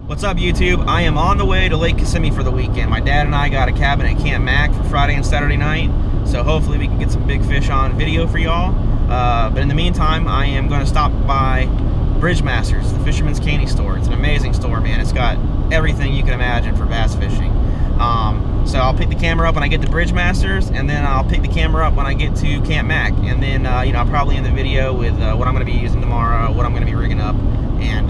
What's up, YouTube? I am on the way to Lake Kissimmee for the weekend. My dad and I got a cabin at Camp Mac for Friday and Saturday night, so hopefully we can get some big fish on video for y'all. But in the meantime, I am going to stop by Bridgemasters, the fisherman's candy store. It's an amazing store, man. It's got everything you can imagine for bass fishing. So I'll pick the camera up when I get to Bridgemasters, and then I'll pick the camera up when I get to Camp Mac. And then, you know, I'll probably end the video with what I'm going to be using tomorrow, what I'm going to be rigging up. And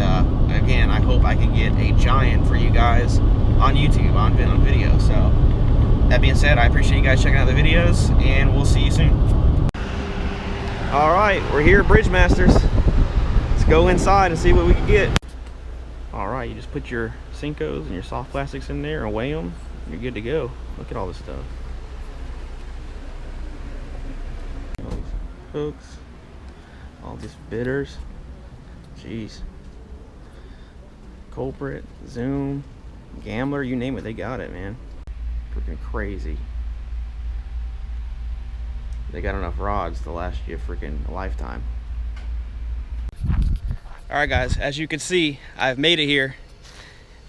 again, I hope I can get a giant for you guys on YouTube, on video. So that being said, I appreciate you guys checking out the videos, and we'll see you soon. All right, we're here at Bridgemasters. Let's go inside and see what we can get. All right, you just put your Cincos and your soft plastics in there and weigh them. You're good to go. Look at all this stuff. All these hooks, all these bitters. Jeez. Culprit, Zoom, Gambler, you name it, they got it, man. Freaking crazy. They got enough rods to last you a freaking lifetime. Alright guys, as you can see, I've made it here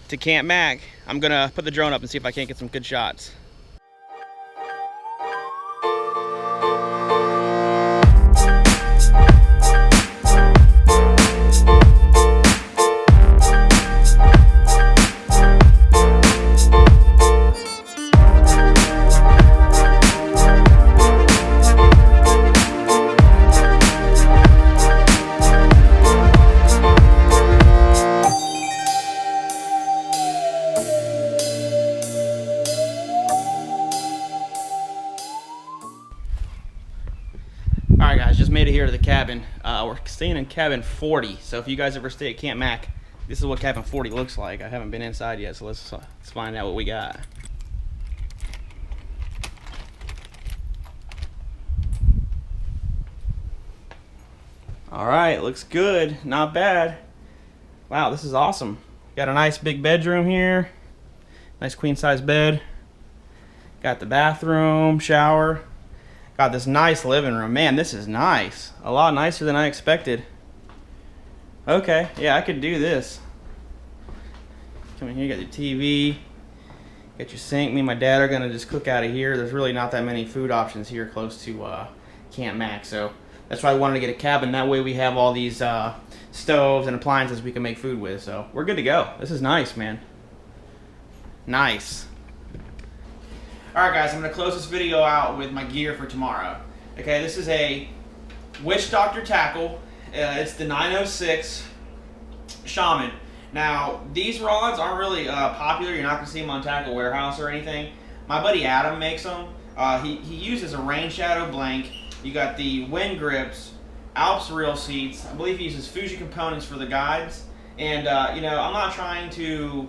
to Camp Mac. I'm gonna put the drone up and see if I can't get some good shots. Alright guys, just made it here to the cabin. We're staying in cabin 40, so if you guys ever stay at Camp Mac, this is what cabin 40 looks like. I haven't been inside yet, so let's find out what we got. Alright, looks good. Not bad. Wow, this is awesome. Got a nice big bedroom here. Nice queen size bed. Got the bathroom, shower. Got this nice living room. Man, this is nice. A lot nicer than I expected. Okay, yeah, I could do this. Come in here, you got your TV. Got your sink. Me and my dad are gonna just cook out of here. There's really not that many food options here close to Camp Mac, so that's why I wanted to get a cabin. That way we have all these stoves and appliances we can make food with. So we're good to go. This is nice, man. Nice. Alright guys, I'm going to close this video out with my gear for tomorrow. Okay, this is a Witch Doctor tackle. It's the 906 Shaman. Now, these rods aren't really popular. You're not going to see them on Tackle Warehouse or anything. My buddy Adam makes them. He uses a rain shadow blank. You got the wind grips, Alps reel seats. I believe he uses Fuji components for the guides. And, you know, I'm not trying to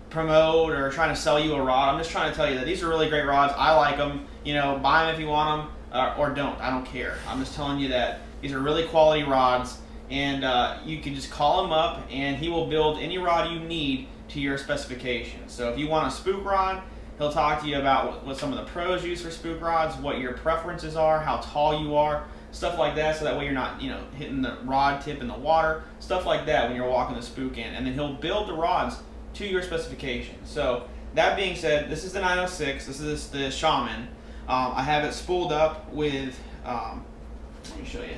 promote or trying to sell you a rod. I'm just trying to tell you that these are really great rods. I like them. You know, buy them if you want them or don't. I don't care. I'm just telling you that these are really quality rods, and you can just call him up and he will build any rod you need to your specifications. So if you want a spook rod, he'll talk to you about what some of the pros use for spook rods, what your preferences are, how tall you are, stuff like that, so that way you're not, you know, hitting the rod tip in the water, stuff like that when you're walking the spook in. And then he'll build the rods to your specifications. So that being said, this is the 906. This is the Shaman. I have it spooled up with let me show you,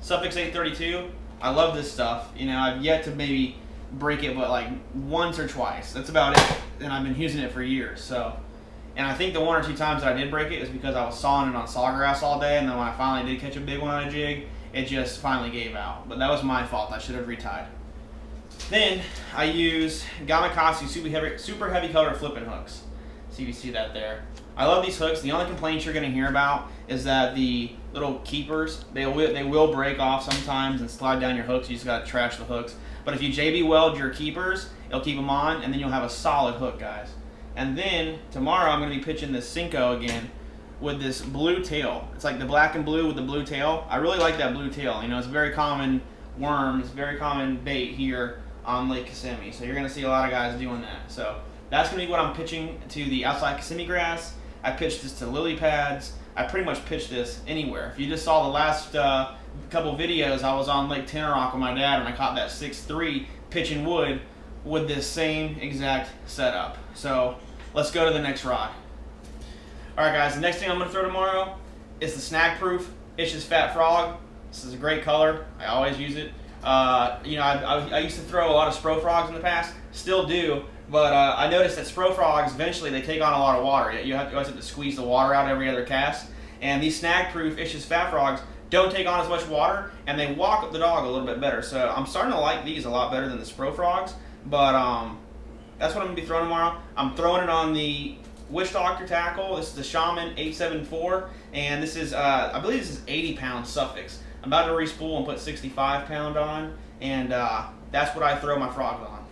Suffix 832. I love this stuff. You know, I've yet to maybe break it but like once or twice. That's about it, and I've been using it for years. So, and I think the one or two times that I did break it is because I was sawing it on sawgrass all day, and then when I finally did catch a big one on a jig, it just finally gave out. But that was my fault. I should have retied. Then I use Gamakatsu super heavy color flipping hooks. See if you see that there. I love these hooks. The only complaints you're going to hear about is that the little keepers, they will break off sometimes and slide down your hooks. You just got to trash the hooks. But if you JB weld your keepers, it'll keep them on, and then you'll have a solid hook, guys. And then tomorrow I'm going to be pitching this Cinco again with this blue tail. It's like the black and blue with the blue tail. I really like that blue tail. You know, it's a very common worm. It's a very common bait here on Lake Kissimmee. So you're going to see a lot of guys doing that. So that's going to be what I'm pitching to the outside Kissimmee grass. I pitched this to lily pads. I pretty much pitched this anywhere. If you just saw the last couple videos, I was on Lake Tenorock with my dad and I caught that 6'3" pitching wood with this same exact setup. So let's go to the next rod. All right, guys, the next thing I'm gonna throw tomorrow is the Snag Proof Ish's Fat Frog. This is a great color. I always use it. You know, I used to throw a lot of Spro Frogs in the past, still do, but I noticed that Spro Frogs, eventually they take on a lot of water. You always have to squeeze the water out every other cast. And these Snag Proof Ish's Fat Frogs don't take on as much water, and they walk up the dog a little bit better. So I'm starting to like these a lot better than the Spro Frogs, but that's what I'm gonna be throwing tomorrow. I'm throwing it on the Witch Doctor tackle. This is the Shaman 874, and this is, I believe this is 80-pound Suffix. I'm about to respool and put 65-pound on, and that's what I throw my frogs on.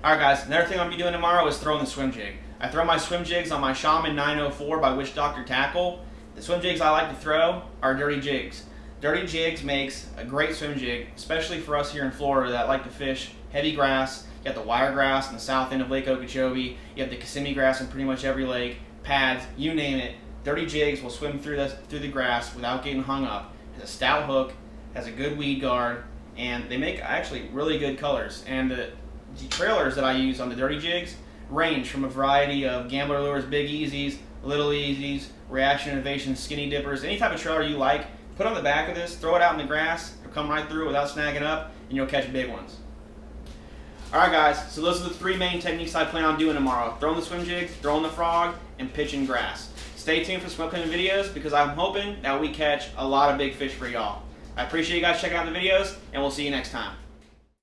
Alright guys, another thing I'm going to be doing tomorrow is throwing the swim jig. I throw my swim jigs on my Shaman 904 by Witch Doctor tackle. The swim jigs I like to throw are Dirty Jigs. Dirty Jigs makes a great swim jig, especially for us here in Florida that like to fish heavy grass. You got the wiregrass in the south end of Lake Okeechobee. You have the Kissimmee grass in pretty much every lake, pads, you name it. Dirty Jigs will swim through the grass without getting hung up. Has a stout hook, has a good weed guard, and they make actually really good colors. And the trailers that I use on the Dirty Jigs range from a variety of Gambler Lures, Big Easies, Little Easies, Reaction Innovation, Skinny Dippers, any type of trailer you like. Put on the back of this, throw it out in the grass, it'll come right through without snagging up, and you'll catch big ones. Alright guys, so those are the three main techniques I plan on doing tomorrow. Throwing the swim jig, throwing the frog, and pitching grass. Stay tuned for some upcoming videos because I'm hoping that we catch a lot of big fish for y'all. I appreciate you guys checking out the videos, and we'll see you next time.